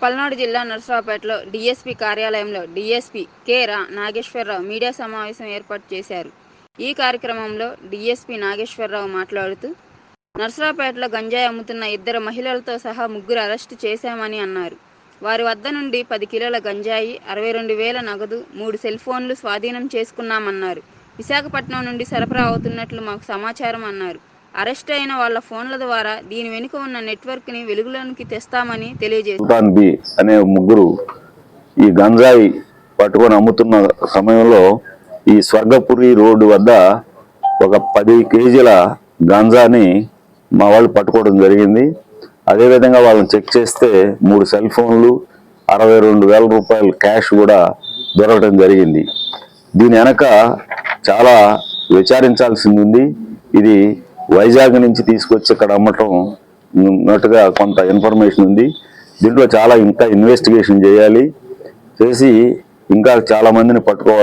పల్నాడు జిల్లా నర్సరావుపేటలో డీఎస్పీ కార్యాలయంలో DSP K. Nageswararao media సమావేశం ఏర్పాటు చేశారు. ఈ కార్యక్రమంలో డీఎస్పీ నాగేశ్వరరావు మాట్లాడుతూ, నర్సరావుపేటలో గంజాయి అమ్ముతున్న 2 మహిళలతో సహా 3 అరెస్టు చేశామని అన్నారు. వారి వద్ద నుండి 10 కిలోల గంజాయి, 62,000 నగదు, 3 సెల్ ఫోన్లు స్వాధీనం చేసుకున్నామన్నారు. విశాఖపట్నం నుండి సరఫరా అవుతున్నట్లు మాకు సమాచారం అన్నారు. అరెస్ట్ అయిన వాళ్ల ఫోన్ల ద్వారా దీని వెనుక ఉన్న నెట్వర్క్ ని వెలుగులోకి తెస్తామని తెలియజేశారు. బి అనే 3 ఈ గంజాయి పట్టుకొని అమ్ముతున్న సమయంలో ఈ స్వర్గపురి రోడ్డు వద్ద ఒక 10 కేజీల గంజాని మా వాళ్ళు పట్టుకోవడం జరిగింది. అదేవిధంగా వాళ్ళని చెక్ చేస్తే 3 సెల్ ఫోన్లు, 62,000 రూపాయల క్యాష్ కూడా దొరకడం జరిగింది. దీని వెనక చాలా విచారించాల్సింది ఉంది. ఇది వైజాగ్ నుంచి తీసుకొచ్చి ఇక్కడ అమ్మటం ఉన్నట్టుగా కొంత ఇన్ఫర్మేషన్ ఉంది. దీంట్లో చాలా ఇంకా ఇన్వెస్టిగేషన్ చేయాలి, చేసి ఇంకా చాలా మందిని పట్టుకోవాలి.